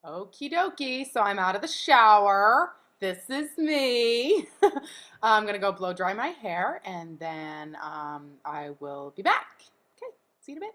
Okie dokie, so I'm out of the shower. This is me. I'm gonna go blow dry my hair and then I will be back. Okay, see you in a bit.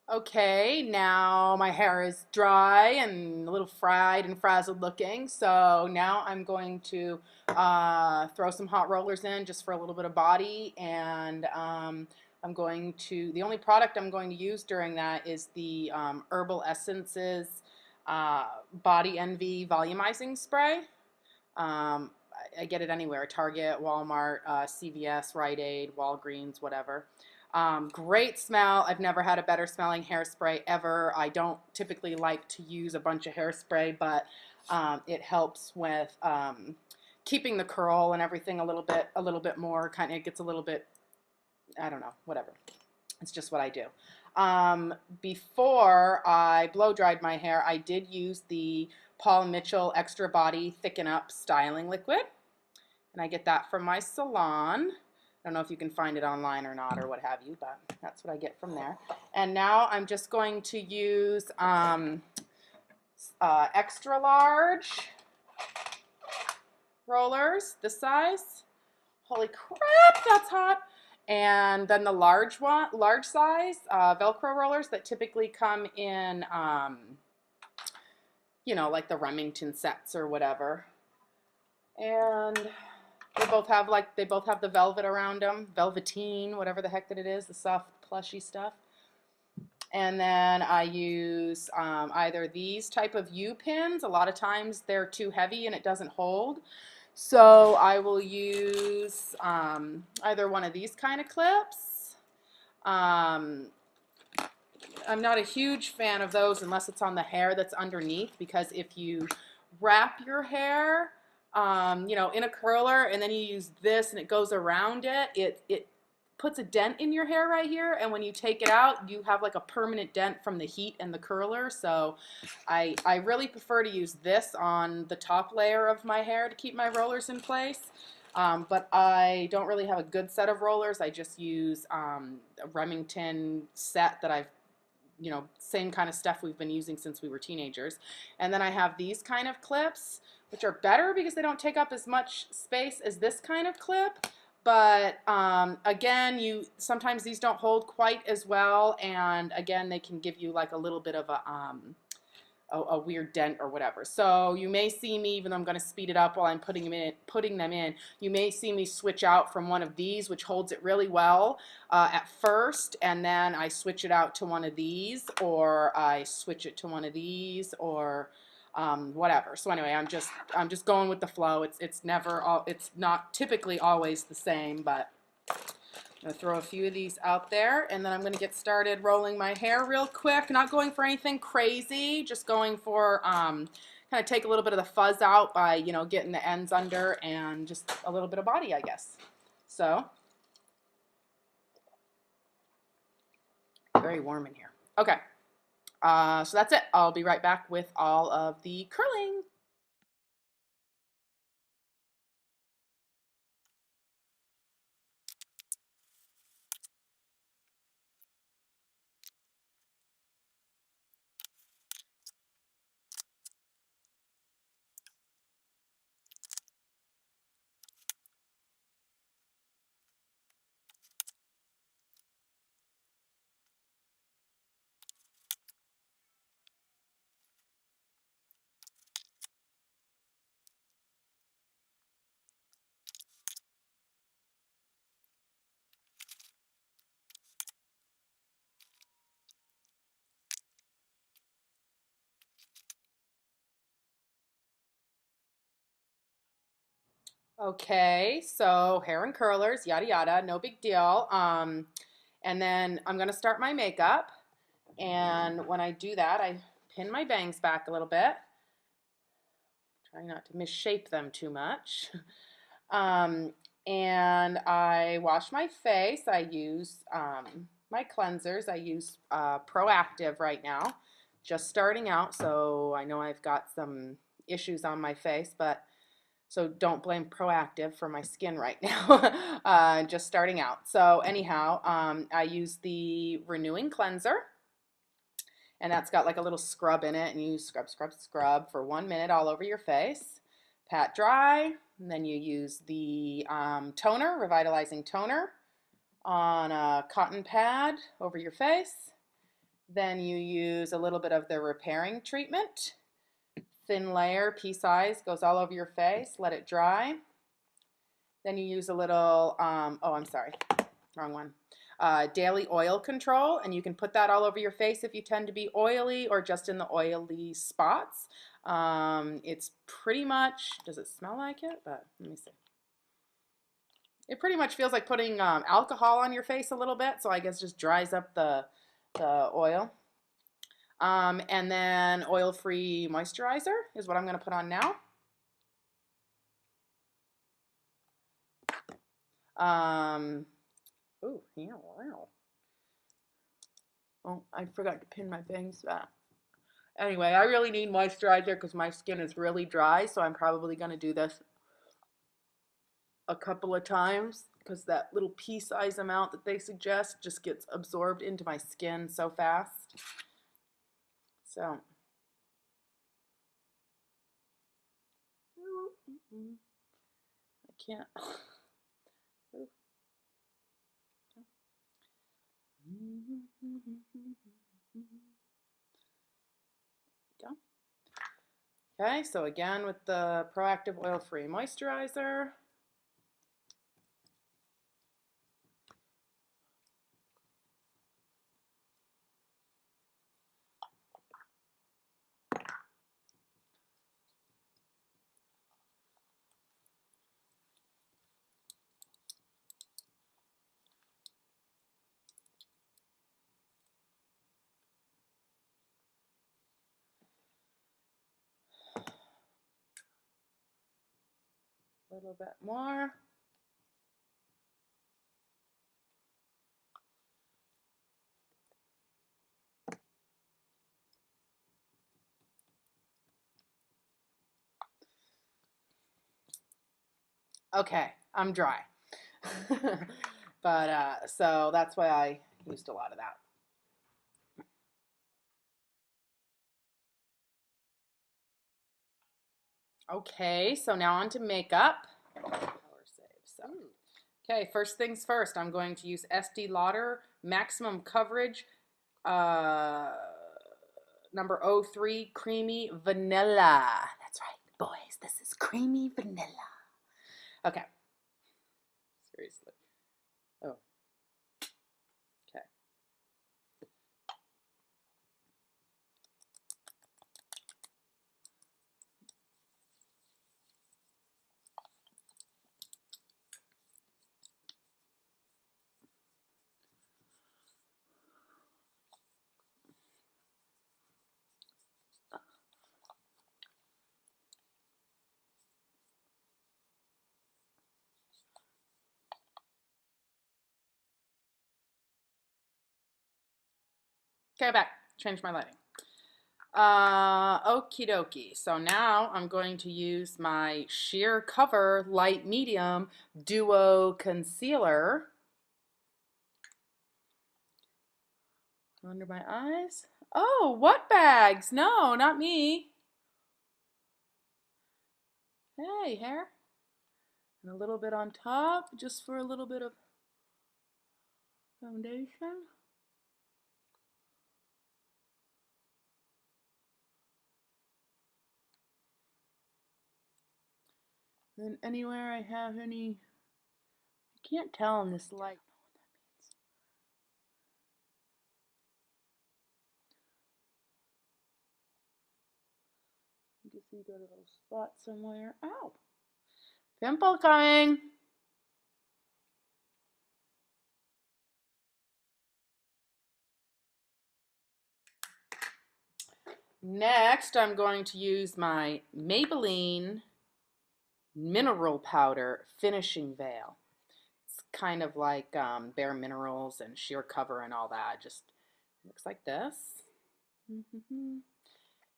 Okay, now my hair is dry and a little fried and frazzled looking. So now I'm going to throw some hot rollers in just for a little bit of body. And the only product I'm going to use during that is the Herbal Essences Body Envy Volumizing Spray. I get it anywhere, Target, Walmart, CVS, Rite Aid, Walgreens, whatever. Great smell. I've never had a better smelling hairspray ever. I don't typically like to use a bunch of hairspray, but it helps with keeping the curl and everything a little bit more. Kind of, it gets a little bit, I don't know, whatever. It's just what I do. Before I blow dried my hair, I did use the Paul Mitchell Extra Body Thicken Up Styling Liquid, and I get that from my salon. I don't know if you can find it online or not or what have you, but that's what I get from there. And now I'm just going to use extra large rollers, this size. Holy crap, that's hot. And then the large size Velcro rollers that typically come in, like the Remington sets or whatever. And they both have the velvet around them, velveteen, whatever the heck that it is, the soft plushy stuff. And then I use either these type of U-pins. A lot of times they're too heavy and it doesn't hold. So I will use either one of these kind of clips. I'm not a huge fan of those unless it's on the hair that's underneath, because if you wrap your hair, in a curler and then you use this and it goes around it puts a dent in your hair right here, and when you take it out, you have like a permanent dent from the heat and the curler. So I really prefer to use this on the top layer of my hair to keep my rollers in place. But I don't really have a good set of rollers. I just use a Remington set that same kind of stuff we've been using since we were teenagers. And then I have these kind of clips, which are better because they don't take up as much space as this kind of clip. But again, sometimes these don't hold quite as well, and again, they can give you like a little bit of a weird dent or whatever. So you may see me, even though I'm going to speed it up while I'm putting them in, you may see me switch out from one of these, which holds it really well at first, and then I switch it out to one of these, or I switch it to one of these, or whatever. So anyway, I'm just going with the flow. It's not typically always the same, but I'm gonna throw a few of these out there, and then I'm gonna get started rolling my hair real quick. Not going for anything crazy, just going for kind of take a little bit of the fuzz out by, you know, getting the ends under and just a little bit of body, I guess. So very warm in here. Okay, so that's it. I'll be right back with all of the curling. Okay, so hair and curlers, yada yada, no big deal. And then I'm gonna start my makeup. And when I do that, I pin my bangs back a little bit. Trying not to misshape them too much. And I wash my face. I use my cleansers. I use Proactiv right now, just starting out. So I know I've got some issues on my face, but so don't blame Proactiv for my skin right now. Just starting out. So anyhow, I use the Renewing Cleanser. And that's got like a little scrub in it, and you scrub, scrub, scrub for 1 minute all over your face. Pat dry, and then you use the toner, revitalizing toner, on a cotton pad over your face. Then you use a little bit of the repairing treatment. Thin layer, pea size, goes all over your face. Let it dry. Then you use a little, oh, I'm sorry, wrong one. Daily oil control, and you can put that all over your face if you tend to be oily or just in the oily spots. It's pretty much, does it smell like it? But let me see. It pretty much feels like putting alcohol on your face a little bit, so I guess just dries up the oil. And then oil-free moisturizer is what I'm going to put on now. Oh, yeah, wow. Oh, I forgot to pin my bangs back. Anyway, I really need moisturizer because my skin is really dry, so I'm probably going to do this a couple of times because that little pea size amount that they suggest just gets absorbed into my skin so fast. So, I can't. Okay, so again with the Proactiv Oil-Free Moisturizer. A little bit more. Okay, I'm dry. But so that's why I used a lot of that. Okay, so now on to makeup. Power save. So, okay, first things first, I'm going to use Estee Lauder Maximum Coverage number 03 Creamy Vanilla. That's right, boys, this is Creamy Vanilla. Okay. Seriously. Oh. Okay. Okay, back. Change my lighting. Okie dokie. So now I'm going to use my Sheer Cover Light Medium Duo Concealer under my eyes. Oh, what bags? No, not me. Hey, hair. And a little bit on top, just for a little bit of foundation. And anywhere I have any, I can't tell in this light. You can see, got a little spot somewhere. Ow! Pimple coming! Next, I'm going to use my Maybelline Mineral Powder Finishing Veil. It's kind of like Bare Minerals and Sheer Cover and all that. Just looks like this.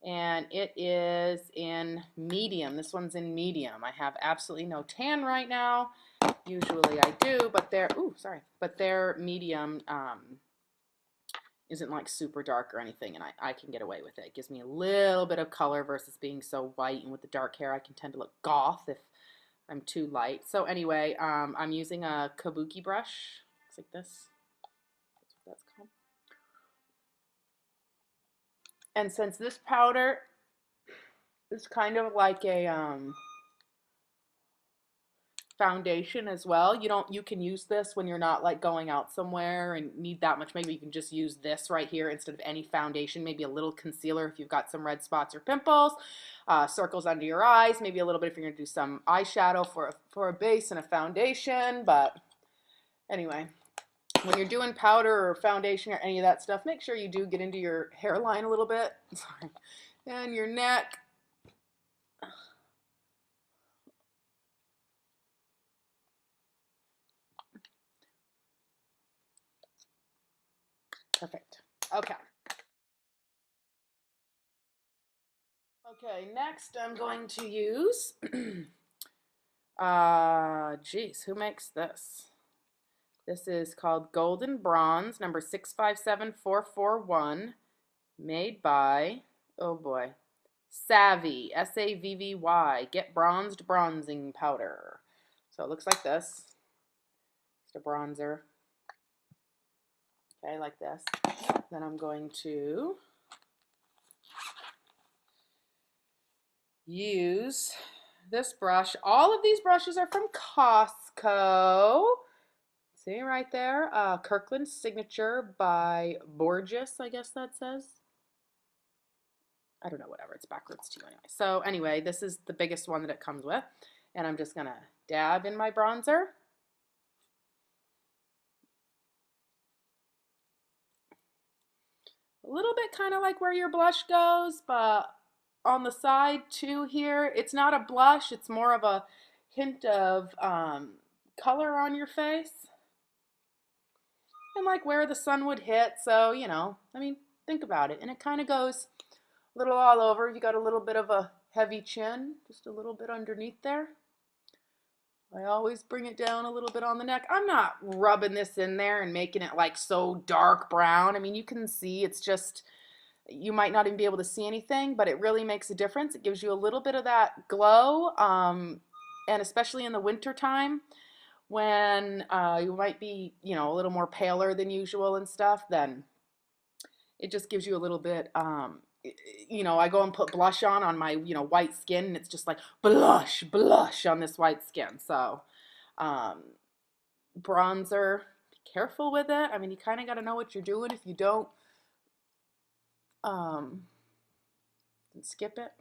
And it is in medium. This one's in medium. I have absolutely no tan right now. Usually I do, but their medium isn't like super dark or anything, and I can get away with it. It gives me a little bit of color versus being so white, and with the dark hair I can tend to look goth if I'm too light. So anyway, I'm using a kabuki brush. Looks like this. That's what that's called. And since this powder is kind of like a foundation as well, you can use this when you're not like going out somewhere and need that much. Maybe you can just use this right here instead of any foundation. Maybe a little concealer if you've got some red spots or pimples, circles under your eyes, maybe a little bit if you're going to do some eyeshadow for a base and a foundation. But anyway, when you're doing powder or foundation or any of that stuff, make sure you do get into your hairline a little bit. Sorry. And your neck. Perfect. Okay. Okay, next I'm going to use, geez, who makes this? This is called Golden Bronze, number 657441, made by, oh boy, Savvy, S-A-V-V-Y, Get Bronzed Bronzing Powder. So it looks like this. Just a bronzer. Okay, like this. Then I'm going to use this brush. All of these brushes are from Costco. See right there, Kirkland Signature by Borges, I guess that says. I don't know, whatever, it's backwards too anyway. So anyway, this is the biggest one that it comes with. And I'm just gonna dab in my bronzer. A little bit kind of like where your blush goes, but on the side too here, it's not a blush, it's more of a hint of color on your face. And like where the sun would hit, so, you know, I mean, think about it. And it kind of goes a little all over. You got a little bit of a heavy chin, just a little bit underneath there. I always bring it down a little bit on the neck. I'm not rubbing this in there and making it like so dark brown. I mean, you can see it's just, you might not even be able to see anything, but it really makes a difference. It gives you a little bit of that glow, and especially in the winter time when you might be, you know, a little more paler than usual and stuff, then it just gives you a little bit, you know, I go and put blush on my, you know, white skin, and it's just like blush, blush on this white skin. So, bronzer, be careful with it. I mean, you kind of got to know what you're doing. If you don't, skip it.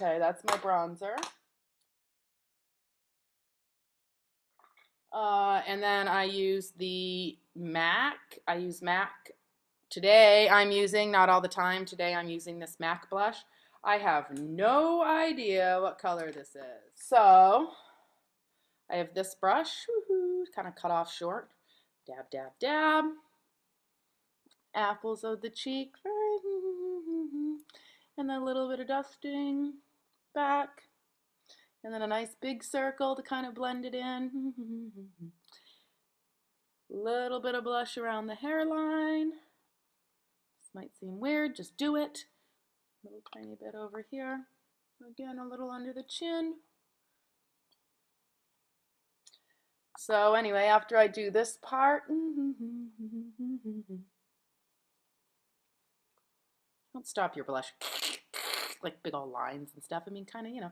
Okay, that's my bronzer. And then I use the MAC. I use MAC. Today I'm using, not all the time, today I'm using this MAC blush. I have no idea what color this is. So I have this brush, kind of cut off short. Dab, dab, dab. Apples of the cheek. And then a little bit of dusting back. And then a nice big circle to kind of blend it in. Little bit of blush around the hairline. This might seem weird, just do it. A little tiny bit over here. Again, a little under the chin. So anyway, after I do this part, don't stop your blush, like big old lines and stuff. I mean, kind of, you know,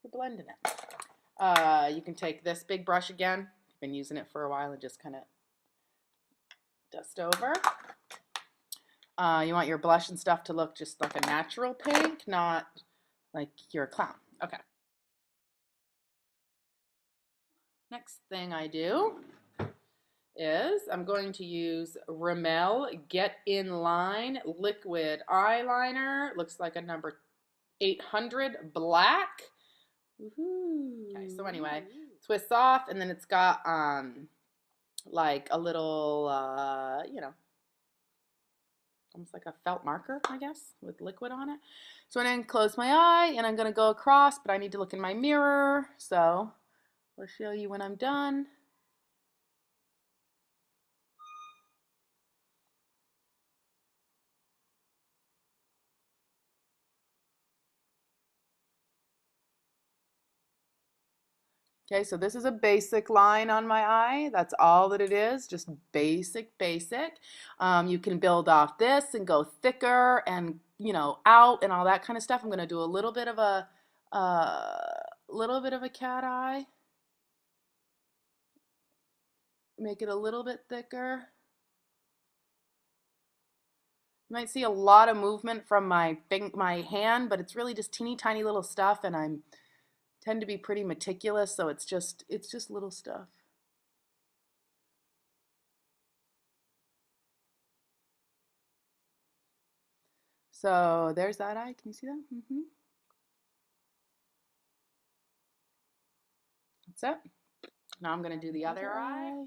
you're blending it. You can take this big brush again. I've been using it for a while and just kind of dust over. You want your blush and stuff to look just like a natural pink, not like you're a clown. Okay. Next thing I do is I'm going to use Rimmel Get In Line Liquid Eyeliner. Looks like a number 800 black. Okay, so anyway, twists off, and then it's got like a little you know, almost like a felt marker, I guess, with liquid on it. So I'm going to close my eye, and I'm going to go across, but I need to look in my mirror, so I'll show you when I'm done. Okay, so this is a basic line on my eye. That's all that it is, just basic, basic. You can build off this and go thicker and, you know, out and all that kind of stuff. I'm going to do a little bit of a cat eye. Make it a little bit thicker. You might see a lot of movement from my hand, but it's really just teeny tiny little stuff, and I tend to be pretty meticulous, so it's just little stuff. So there's that eye. Can you see that? That's it. Now I'm going to do the other eye.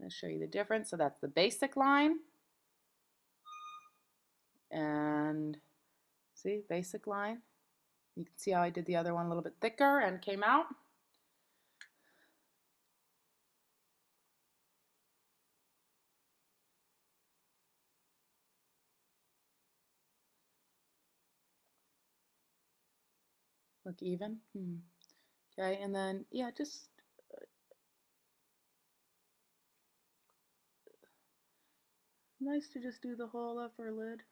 I'll show you the difference. So that's the basic line. And see, basic line. You can see how I did the other one a little bit thicker and came out. Look even. Okay, and then, yeah, just nice to just do the whole upper lid.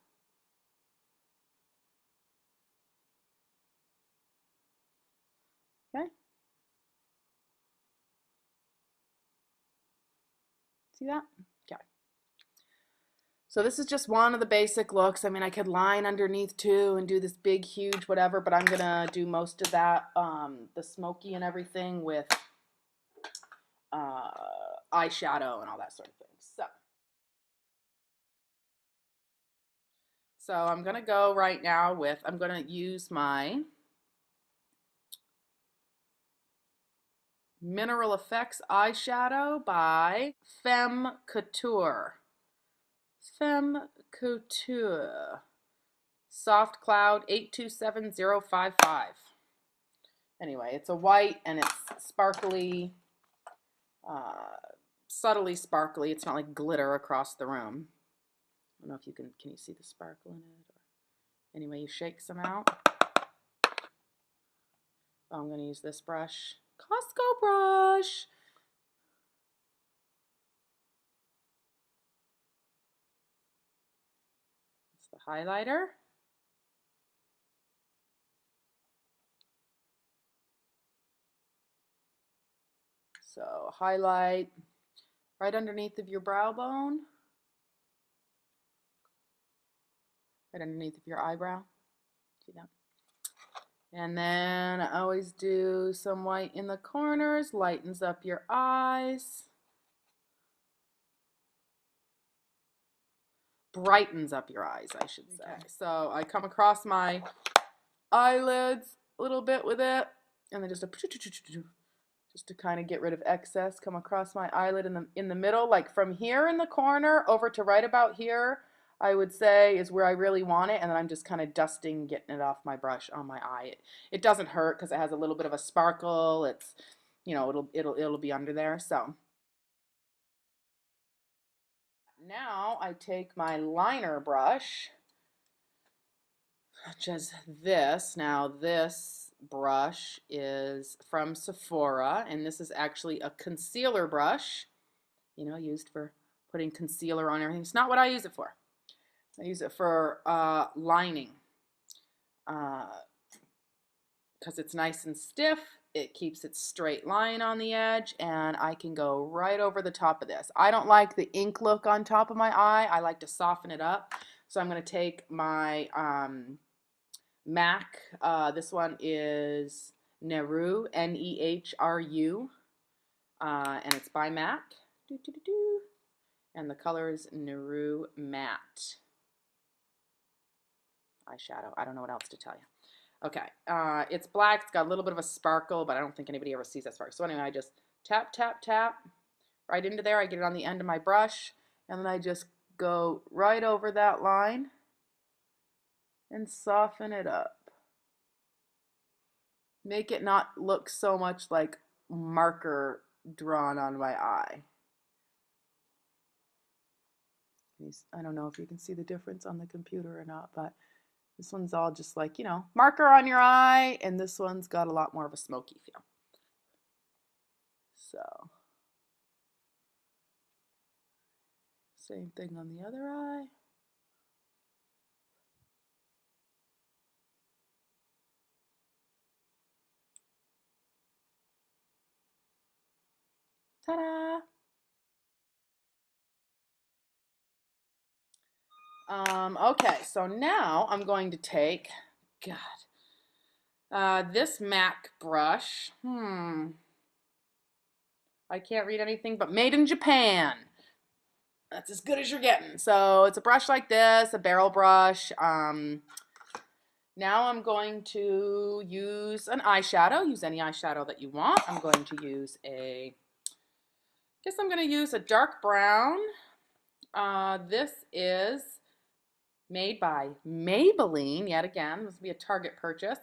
Okay. See that? Okay. So this is just one of the basic looks. I mean, I could line underneath too and do this big, huge, whatever, but I'm gonna do most of that, the smoky and everything with eyeshadow and all that sort of thing. So I'm gonna go right now with, I'm gonna use my Mineral Effects eyeshadow by Femme Couture. Femme Couture. Soft Cloud 827055. Anyway, it's a white and it's sparkly, subtly sparkly. It's not like glitter across the room. I don't know if you can you see the sparkle in it? Or, anyway, you shake some out. Oh, I'm going to use this brush. Costco brush. It's the highlighter. So highlight right underneath of your brow bone. Right underneath of your eyebrow. See that? And then I always do some white in the corners, lightens up your eyes. Brightens up your eyes, I should say. Okay. So I come across my eyelids a little bit with it, and then just to kind of get rid of excess. Come across my eyelid in the middle, like from here in the corner over to right about here, I would say is where I really want it, and then I'm just kind of dusting, getting it off my brush on my eye. It doesn't hurt because it has a little bit of a sparkle. It's, you know, it'll be under there. So now I take my liner brush, such as this. Now this brush is from Sephora, and this is actually a concealer brush, you know, used for putting concealer on everything. It's not what I use it for. I use it for lining because it's nice and stiff. It keeps its straight line on the edge, and I can go right over the top of this. I don't like the ink look on top of my eye. I like to soften it up. So I'm going to take my MAC. This one is Nehru, Nehru, and it's by MAC. And the color is Nehru Matte eyeshadow. I don't know what else to tell you. Okay, it's black. It's got a little bit of a sparkle, but I don't think anybody ever sees that sparkle. So anyway, I just tap, tap, tap right into there. I get it on the end of my brush, and then I just go right over that line and soften it up. Make it not look so much like marker drawn on my eye. I don't know if you can see the difference on the computer or not, but this one's all just like, you know, marker on your eye, and this one's got a lot more of a smoky feel. So, same thing on the other eye. Ta-da! Okay, so now I'm going to take, this MAC brush. I can't read anything but made in Japan. That's as good as you're getting. So it's a brush like this, a barrel brush. Now I'm going to use an eyeshadow. Use any eyeshadow that you want. I'm going to use I'm going to use a dark brown. This is made by Maybelline, yet again. This will be a Target purchase.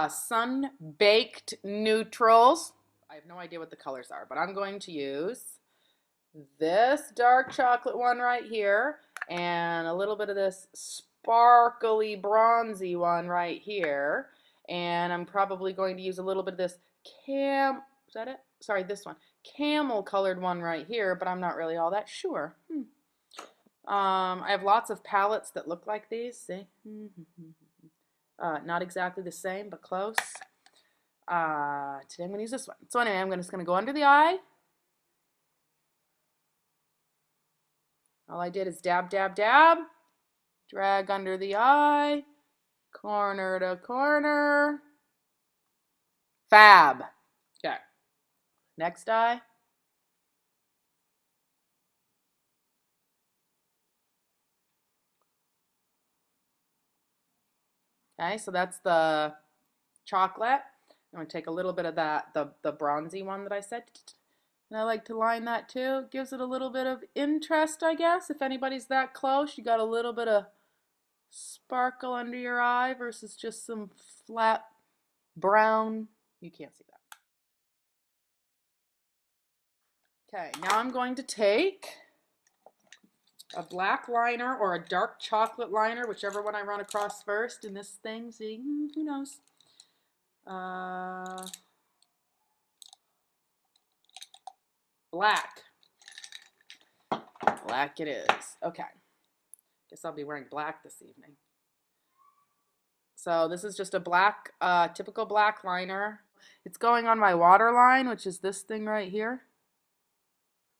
Sun Baked Neutrals. I have no idea what the colors are, but I'm going to use this dark chocolate one right here and a little bit of this sparkly bronzy one right here. And I'm probably going to use a little bit of this is that it? Sorry, this one. Camel colored one right here, but I'm not really all that sure. I have lots of palettes that look like these. See? Not exactly the same, but close. Today I'm going to use this one. So anyway, I'm just going to go under the eye. All I did is dab, dab, dab. Drag under the eye. Corner to corner. Fab. Okay. Next eye. Okay, so that's the chocolate. I'm going to take a little bit of that, the bronzy one that I said. And I like to line that too. Gives it a little bit of interest, I guess. If anybody's that close, you got a little bit of sparkle under your eye versus just some flat brown. You can't see that. Okay, now I'm going to take a black liner or a dark chocolate liner, whichever one I run across first in this thing. See, who knows? Black. Black it is. Okay. Guess I'll be wearing black this evening. So this is just a black, typical black liner. It's going on my waterline, which is this thing right here.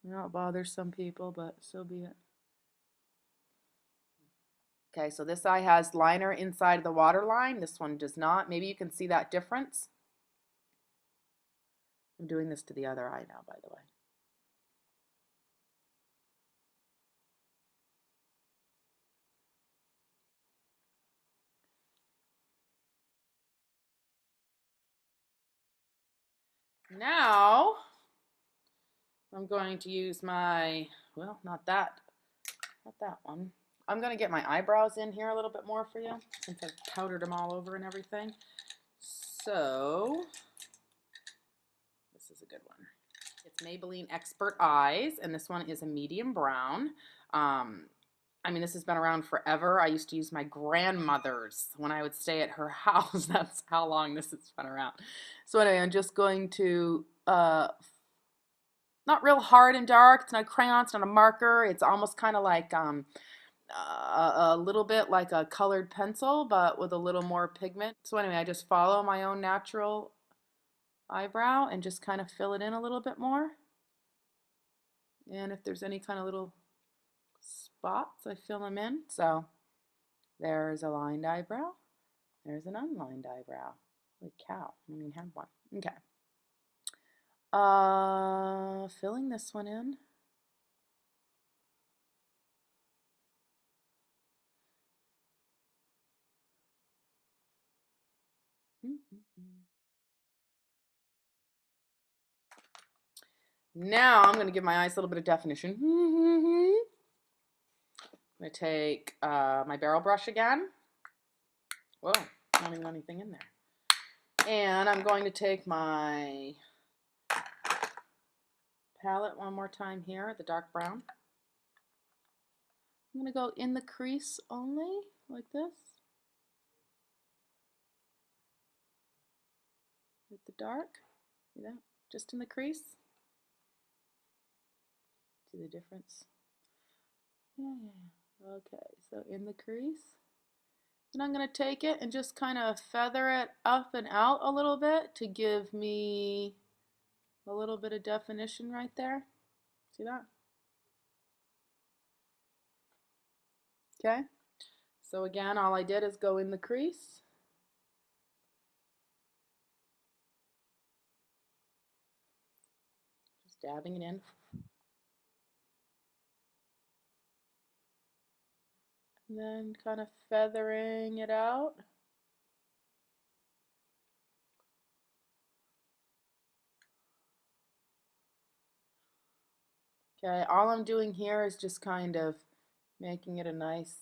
I know it bothers some people, but so be it. Okay, so this eye has liner inside of the waterline. This one does not. Maybe you can see that difference. I'm doing this to the other eye now, by the way. Now I'm going to use my, well, not that one. I'm going to get my eyebrows in here a little bit more for you since I've powdered them all over and everything. So this is a good one. It's Maybelline Expert Eyes, and this one is a medium brown. I mean, this has been around forever. I used to use my grandmother's when I would stay at her house. That's how long this has been around. So anyway, I'm just going to, not real hard and dark. It's not a crayon, it's not a marker. It's almost kind of like a little bit like a colored pencil, but with a little more pigment. So anyway, I just follow my own natural eyebrow and just kind of fill it in a little bit more. And if there's any kind of little spots, I fill them in. So there's a lined eyebrow. There's an unlined eyebrow. Holy cow, I mean, have one. Okay. Filling this one in. Now I'm going to give my eyes a little bit of definition. I'm going to take my barrel brush again. Whoa, not even anything in there. And I'm going to take my palette one more time here, the dark brown. I'm going to go in the crease only, like this. With the dark. See that? Just in the crease. See the difference? Yeah. Okay, so in the crease. And I'm going to take it and just kind of feather it up and out a little bit to give me a little bit of definition right there. See that? Okay. So again, all I did is go in the crease. Just dabbing it in. And then kind of feathering it out. Okay, all I'm doing here is just kind of making it a nice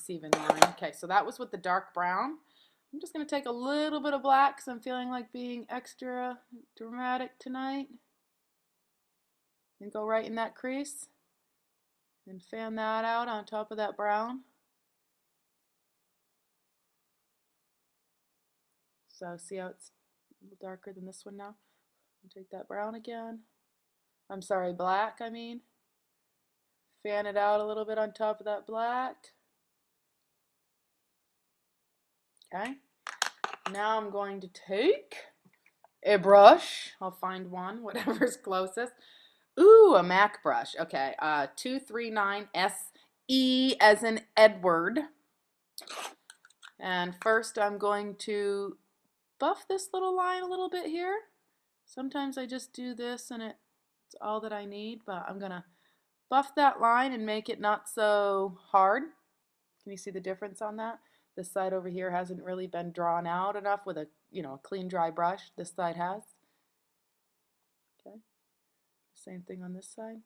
even line. Okay, so that was with the dark brown. I'm just going to take a little bit of black because I'm feeling like being extra dramatic tonight. And go right in that crease. And fan that out on top of that brown. So see how it's a little darker than this one now? Take that brown again. I'm sorry, black, I mean. Fan it out a little bit on top of that black. Okay. Now I'm going to take a brush. I'll find one, whatever's closest. Ooh, a MAC brush. Okay, 239 SE as in Edward. And first I'm going to buff this little line a little bit here. Sometimes I just do this and it's all that I need, but I'm going to buff that line and make it not so hard. Can you see the difference on that? This side over here hasn't really been drawn out enough with a, a clean dry brush. This side has. Okay. Same thing on this side.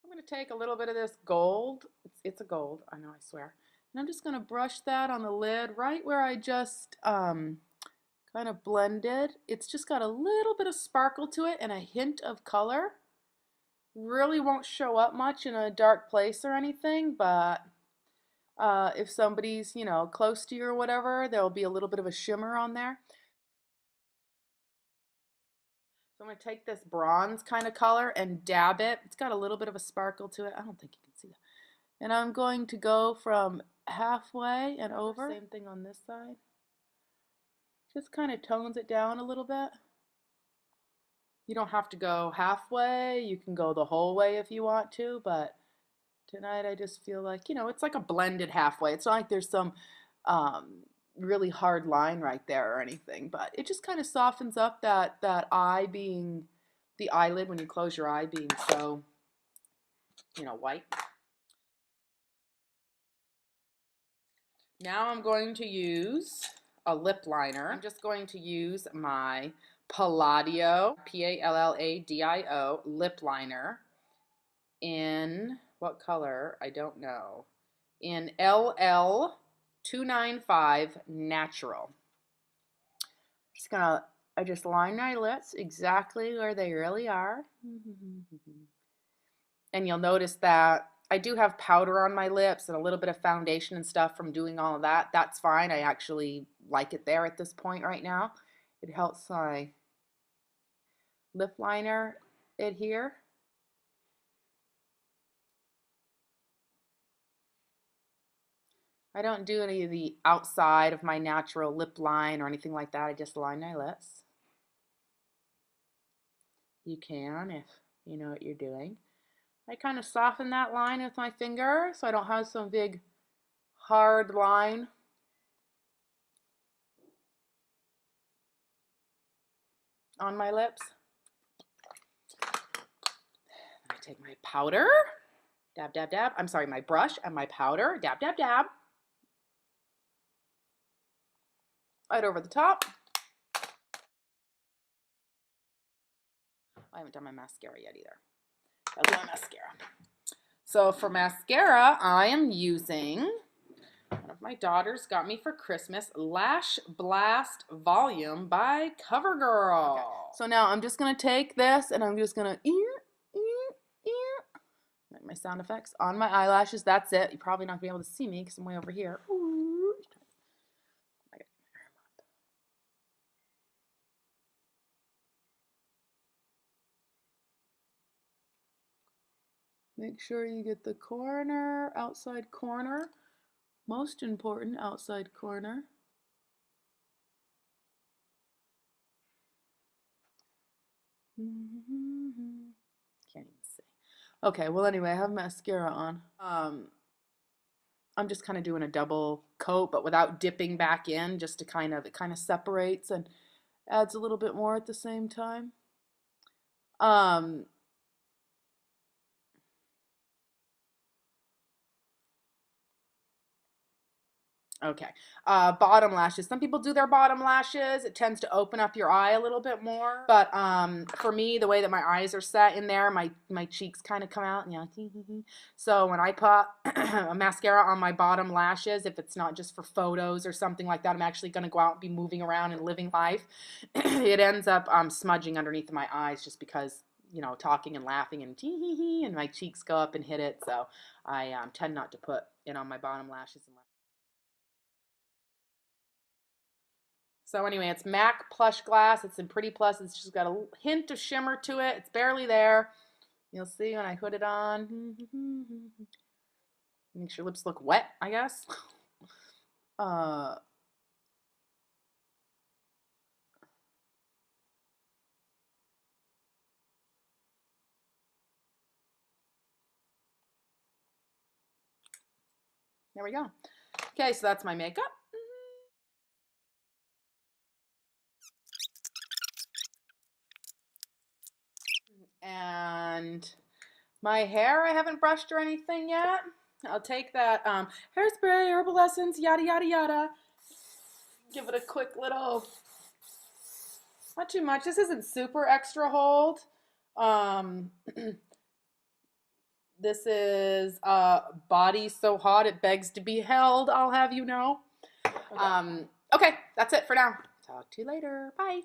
I'm going to take a little bit of this gold. It's a gold, I know, I swear. And I'm just going to brush that on the lid right where I just kind of blended. It's just got a little bit of sparkle to it and a hint of color. Really won't show up much in a dark place or anything, but if somebody's, close to you or whatever, there'll be a little bit of a shimmer on there. So I'm going to take this bronze kind of color and dab it. It's got a little bit of a sparkle to it. I don't think you can see that. And I'm going to go from halfway and over. Same thing on this side. Just kind of tones it down a little bit. You don't have to go halfway. You can go the whole way if you want to, but tonight I just feel like, it's like a blended halfway. It's not like there's some really hard line right there or anything, but it just kind of softens up that eye being, the eyelid when you close your eye being so, you know, white. Now I'm going to use a lip liner. I'm just going to use my Palladio, Palladio lip liner in, what color? I don't know. In LL 295 Natural. I just line my lips exactly where they really are. And you'll notice that I do have powder on my lips and a little bit of foundation and stuff from doing all of that. That's fine. I actually like it there at this point right now. It helps my lip liner adhere. I don't do any of the outside of my natural lip line or anything like that. I just line my lips. You can if you know what you're doing. I kind of soften that line with my finger so I don't have some big hard line. On my lips. I take my powder, dab, dab, dab. I'm sorry, my brush and my powder, dab, dab, dab. Right over the top. I haven't done my mascara yet either. I'll do my mascara. So for mascara, I am using, one of my daughters got me for Christmas, Lash Blast Volume by CoverGirl. Okay. So now I'm just going to take this and I'm just going to like my sound effects on my eyelashes. That's it. You're probably not going to be able to see me because I'm way over here. Ooh. Make sure you get the corner, outside corner. Most important, outside corner. Can't even see. Okay, well anyway, I have mascara on. I'm just kind of doing a double coat, but without dipping back in, just to kind of, it kind of separates and adds a little bit more at the same time. Okay, bottom lashes. Some people do their bottom lashes. It tends to open up your eye a little bit more. But for me, the way that my eyes are set in there, my cheeks kind of come out. Yeah. So when I put a mascara on my bottom lashes, if it's not just for photos or something like that, I'm actually going to go out and be moving around and living life. It ends up smudging underneath my eyes just because, you know, talking and laughing and and my cheeks go up and hit it. So I tend not to put it on my bottom lashes unless. So anyway, it's MAC Plush Glass. It's in Pretty Plus. It's just got a hint of shimmer to it. It's barely there. You'll see when I put it on. Makes your lips look wet, I guess. There we go. Okay, so that's my makeup. And my hair, I haven't brushed or anything yet. I'll take that hairspray, Herbal Essence, yada, yada, yada. Give it a quick little, not too much. This isn't super extra hold. This is Body So Hot It Begs to Be Held, I'll have you know. Okay, that's it for now. Talk to you later. Bye.